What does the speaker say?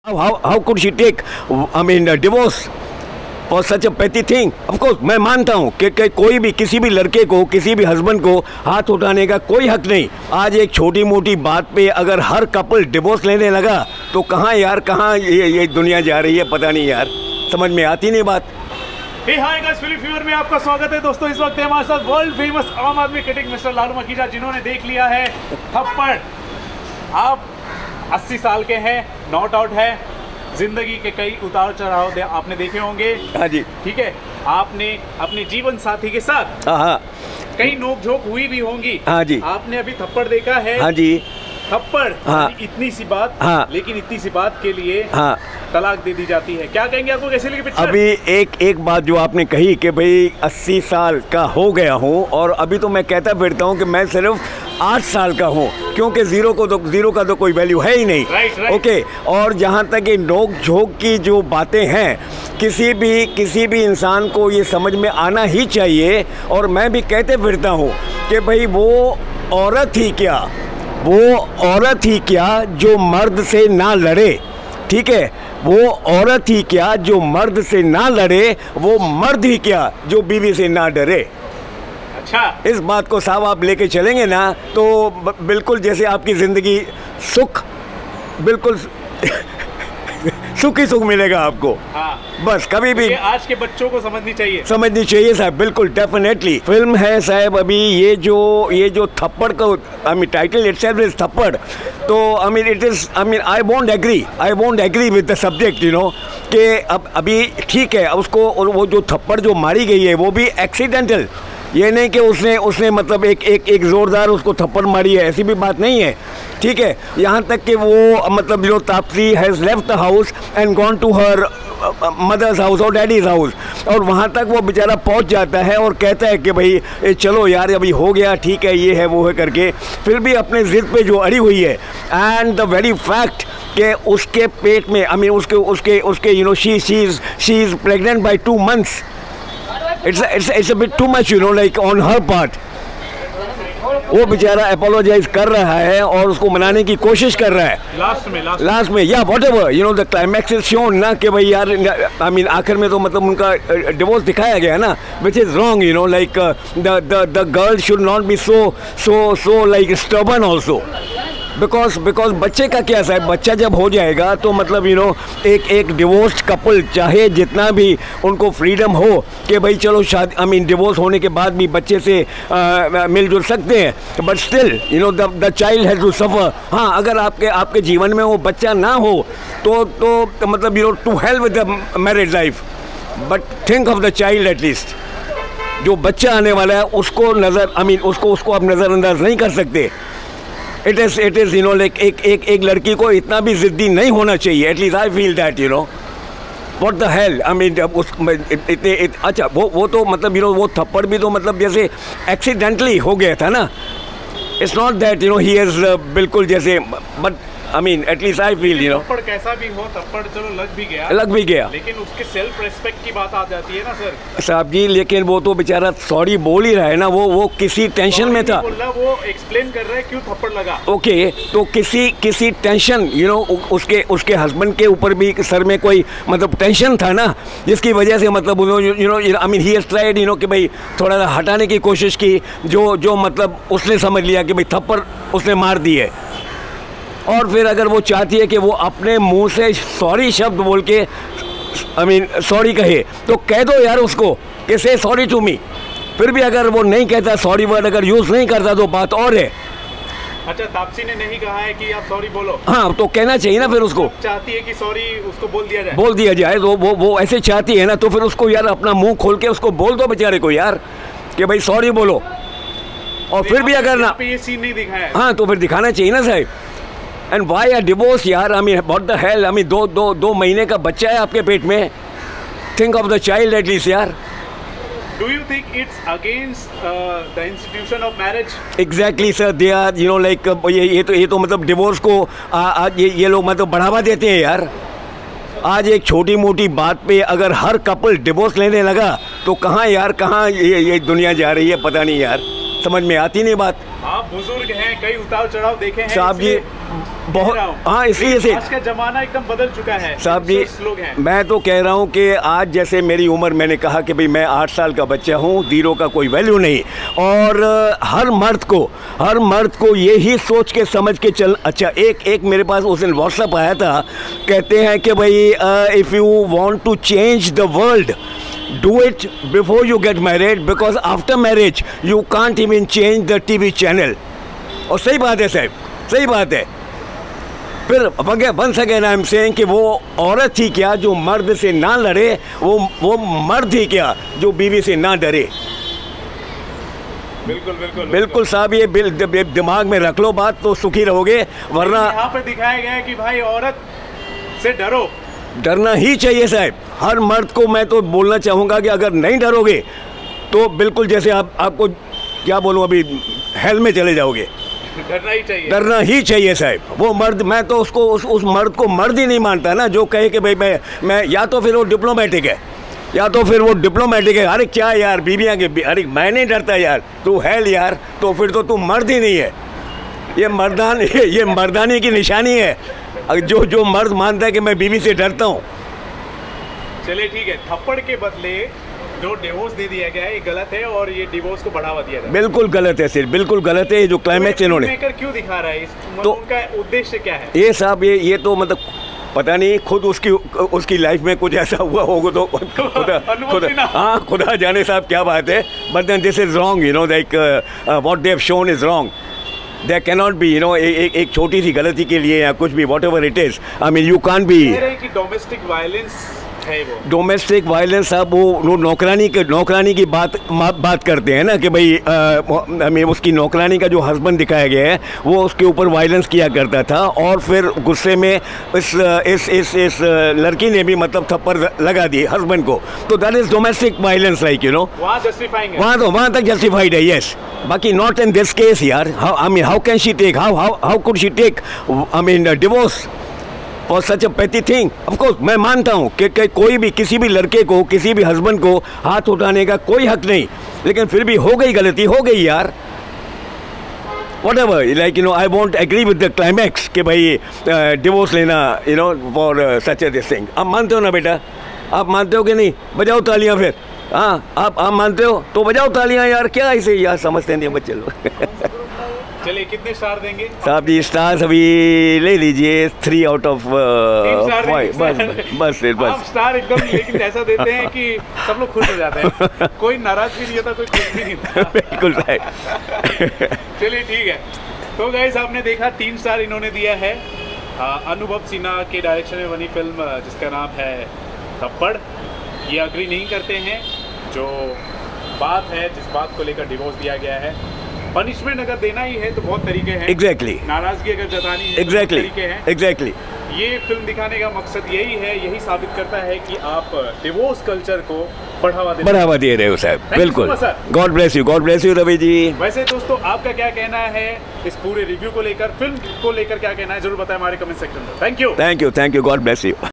How could she take, divorce for such a petty thing? Of course, मैं मानता हूँ कि कोई भी किसी भी लड़के को, किसी भी हस्बैंड को हाथ उठाने का कोई हक नहीं। आज एक छोटी मोटी बात पे अगर हर कपल डिवोर्स लेने लगा तो कहाँ यार, कहाँ ये दुनिया जा रही है, पता नहीं यार, समझ में आती नहीं बात। हाय गाइस, फिल्म फीवर में आपका स्वागत है दोस्तों। इस वक्त हमारे साथ वर्ल्ड फेमस आम आदमी क्रिटिक मिस्टर लालू मखीजा, जिन्होंने देख लिया है थप्पड़। आप 80 साल के हैं, नॉट आउट है, जिंदगी के कई उतार चढ़ाव आपने देखे होंगे। हाँ जी, ठीक है। आपने अपने जीवन साथी के साथ कई नोक झोंक हुई भी होंगी। हाँ जी। आपने अभी थप्पड़ देखा है। हाँ जी। थप्पड़, हाँ। इतनी सी बात, हाँ। लेकिन इतनी सी बात के लिए हाँ, तलाक दे दी जाती है। क्या कहेंगे, आपको कैसी लगी पिक्चर? अभी एक बात जो आपने कही कि भाई 80 साल का हो गया हूँ और अभी तो मैं कहता फिरता हूँ कि मैं सिर्फ 8 साल का हूँ, क्योंकि जीरो का तो कोई वैल्यू है ही नहीं। राइट। ओके। और जहाँ तक ये नोक झोंक की जो बातें हैं, किसी भी इंसान को ये समझ में आना ही चाहिए। और मैं भी कहते फिरता हूँ कि भाई वो औरत ही क्या जो मर्द से ना लड़े। ठीक है, वो औरत ही क्या जो मर्द से ना लड़े, वो मर्द ही क्या जो बीवी से ना डरे। अच्छा, इस बात को साहब आप लेके चलेंगे ना तो बिल्कुल जैसे आपकी ज़िंदगी बिल्कुल सुख ही सुख मिलेगा आपको। हाँ। बस कभी भी आज के बच्चों को समझनी चाहिए साहब, बिल्कुल डेफिनेटली। फिल्म है साहब अभी ये जो थप्पड़ का टाइटल इटसेल्फ इज थप्पड़, तो I won't agree with the subject, you know, कि अब अभी ठीक है उसको, वो जो थप्पड़ जो मारी गई है वो भी एक्सीडेंटल, ये नहीं कि उसने मतलब एक ज़ोरदार उसको थप्पड़ मारी है, ऐसी भी बात नहीं है। ठीक है, यहाँ तक कि वो मतलब जो Taapsee has left the house and gone to her mother's house और डैडीज़ हाउस, और वहाँ तक वो बेचारा पहुँच जाता है और कहता है कि भाई चलो यार अभी हो गया, ठीक है, ये है वो है करके, फिर भी अपने ज़िद पे जो अड़ी हुई है। एंड द वेरी फैक्ट कि उसके पेट में उसके you know she is pregnant by 2 months। It's a bit too much, you know, like on her part. वो बेचारा अपोलोजाइज कर रहा है और उसको मनाने की कोशिश कर रहा है लास्ट में या whatever, you know, the climax is shown ना कि भाई यार आखिर में तो मतलब उनका डिवोर्स दिखाया गया ना, which is wrong, you know, like the girl should not be so like stubborn also, because बच्चे का क्या है, बच्चा जब हो जाएगा तो मतलब यू नो एक डिवोर्स्ड कपल चाहे जितना भी उनको फ्रीडम हो कि भाई चलो शादी डिवोर्स होने के बाद भी बच्चे से मिलजुल सकते हैं, but still you know the child has to suffer. हाँ, अगर आपके जीवन में वो बच्चा ना हो तो मतलब you know to help with the married life, but think of the child at least. जो बच्चा आने वाला है उसको उसको आप नज़रअंदाज नहीं कर सकते। It is you know like एक लड़की को इतना भी ज़िद्दी नहीं होना चाहिए, at least I feel that, you know, what the hell. अच्छा वो तो मतलब यू नो वो थप्पड़ भी तो मतलब जैसे एक्सीडेंटली हो गया था ना, it's not that you know he is बिल्कुल जैसे, but at least I feel, you know, थप्पड़ कैसा भी हो, थप्पड़ चलो लग भी गया, लेकिन उसके सेल्फ रिस्पेक्ट की बात आ जाती है ना सर साहब जी। लेकिन वो तो बेचारा सॉरी बोल ही रहा है ना, वो किसी टेंशन में था, वो एक्सप्लेन कर रहा है क्यों थप्पड़ लगा। ओके, तो किसी टेंशन, यू नो, उसके हस्बैंड के ऊपर भी सर में कोई मतलब टेंशन था ना, जिसकी वजह से मतलब you no he has tried, you know, कि भाई थोड़ा सा हटाने की कोशिश की, जो मतलब उसने समझ लिया कि भाई थप्पड़ उसने मार दी है। और फिर अगर वो चाहती है कि वो अपने मुंह से सॉरी शब्द बोल के सॉरी कहे, तो कह दो यार उसको कि से सॉरी टू मी। फिर भी अगर वो नहीं कहता, सॉरी वर्ड अगर यूज़ नहीं करता तो बात और है। अच्छा, तापसी ने नहीं कहा है कि आप सॉरी बोलो। हाँ, तो कहना चाहिए ना फिर उसको। चाहती है कि सॉरी उसको बोल दिया जाए तो वो ऐसे चाहती है ना, तो फिर उसको यार अपना मुंह खोल के उसको बोल दो बेचारे को यार कि भाई सॉरी बोलो। और फिर भी अगर ना ये सीन नहीं दिखाया, हाँ, तो फिर दिखाना चाहिए ना साहब। एंड वाई अ डिवोर्स यार, व्हाट द हेल, दो महीने का बच्चा है आपके पेट में, think of the child at least यार। Do you think it's against the institution of marriage? Exactly sir, they are you know like ये तो मतलब डिवोर्स को आज ये लोग मतलब बढ़ावा देते हैं यार। आज एक छोटी मोटी बात पे अगर हर कपल डिवोर्स लेने लगा तो कहाँ यार, कहाँ ये दुनिया जा रही है, पता नहीं यार, समझ में आती नहीं बात। आप बुजुर्ग हैं, कई उतार चढ़ाव देखे हैं साहब जी। बहुत हाँ, इसलिए से आज का जमाना एकदम बदल चुका है साहब जी। लोग हैं। मैं तो कह रहा हूँ कि आज जैसे मेरी उम्र, मैंने कहा कि भाई मैं 8 साल का बच्चा हूँ, जीरो का कोई वैल्यू नहीं। और हर मर्द को यही सोच के समझ के चल। अच्छा, एक मेरे पास उस दिन व्हाट्सएप आया था, कहते हैं कि भाई if you want to change the world, do it before you get married, because after marriage you can't even change the TV channel. और सही बात है साहब, सही बात है। फिर once again I am saying कि वो औरत थी क्या जो मर्द से ना लड़े, वो मर्द ही क्या जो बीवी से ना डरे। बिल्कुल साहब, ये दिमाग में रख लो बात, तो सुखी रहोगे। वरना यहाँ पे दिखाया गया है कि भाई औरत से डरो, डरना ही चाहिए साहब। हर मर्द को मैं तो बोलना चाहूँगा कि अगर नहीं डरोगे तो बिल्कुल जैसे आपको क्या बोलूँ, अभी हेल में चले जाओगे। डरना ही चाहिए साहब। वो मर्द, मैं तो उसको उस मर्द को मर्द ही नहीं मानता ना, जो कहे कि भाई मैं या तो फिर वो डिप्लोमेटिक है, या तो फिर वो डिप्लोमेटिक है। अरे क्या यार, बीबियाँ के, अरे मैं नहीं डरता यार, तू हेल यार, तो फिर तो तू मर्द ही नहीं है। ये मर्दानी की निशानी है, जो मर्द मानता है कि मैं बीवी से डरता हूँ। चलिए ठीक है, थप्पड़ के बदले जो डिवोर्स दे दिया गया है ये गलत है, और ये डिवोर्स को बढ़ावा दिया जाए। बिल्कुल गलत है सिर्फ, बिल्कुल गलत है। ये जो क्लाइमैक्स इन्होंने क्यों दिखा रहा है, तो उनका उद्देश्य क्या है? ये साहब, ये तो मतलब पता नहीं, खुद उसकी लाइफ में कुछ ऐसा हुआ होगा तो खुदा जाने साहब क्या बात है। But then this is wrong, you know, like what they have shown is wrong. There cannot be, you know, एक छोटी सी गलती के लिए या कुछ भी, whatever it is, I mean you can't be। कि डोमेस्टिक वायलेंस है वो। डोमेस्टिक वायलेंस साहब, वो नौकरानी की बात करते हैं ना कि भाई हमें उसकी नौकरानी का जो हस्बैंड दिखाया गया है वो उसके ऊपर वायलेंस किया करता था, और फिर गुस्से में इस लड़की ने भी मतलब थप्पड़ लगा दी हस्बैंड को। तो that is domestic violence, like you know, वहाँ तक जस्टिफाइड है, यस। बाकी नॉट इन दिस केस यार। I mean how can she take, how could she take I mean divorce और सच अ पेटी थिंग। ऑफ कोर्स मैं मानता हूँ कि कोई भी, किसी भी लड़के को, किसी भी हस्बैंड को हाथ उठाने का कोई हक नहीं, लेकिन फिर भी हो गई गलती, हो गई यार। whatever, like, you know, I won't agree with the climax कि भाई डिवोर्स लेना, you know, for such a this thing। आप मानते हो ना बेटा, आप मानते हो कि नहीं? बजाओ तालियां फिर। हाँ, आप मानते हो तो बजाओ तालियां यार। क्या ऐसे यार समझते नहीं बच्चे लोग। चलिए, कितने स्टार देंगे साहब जी? स्टार्स अभी ले लीजिए 3 आउट ऑफ 5। बस स्टार एकदम, लेकिन ऐसा देते हैं कि सब लोग खुश हो जाते हैं। कोई नाराज भी नहीं होता, कोई खुश भी नहीं होता। बिल्कुल राइट। चलिए ठीक है, तो गाइस आपने देखा 3 स्टार इन्होंने दिया है अनुभव सिन्हा के डायरेक्शन में बनी फिल्म जिसका नाम है थप्पड़। ये अग्री नहीं करते हैं जो बात है, जिस बात को लेकर डिवोर्स दिया गया है। पनिशमेंट अगर देना ही है तो बहुत तरीके हैं। एग्जैक्टली। नाराजगी अगर जतानी है एग्जैक्टली तो तरीके हैं। एग्जैक्टली। ये फिल्म दिखाने का मकसद यही है, यही साबित करता है कि आप डिवोर्स कल्चर को बढ़ावा दे रहे हो साहब। बिल्कुल। God bless you Ravi ji. वैसे दोस्तों, आपका क्या कहना है इस पूरे रिव्यू को लेकर, फिल्म को लेकर क्या कहना है, जरूर बताएं हमारे कमेंट सेक्शन में। Thank you. God bless you.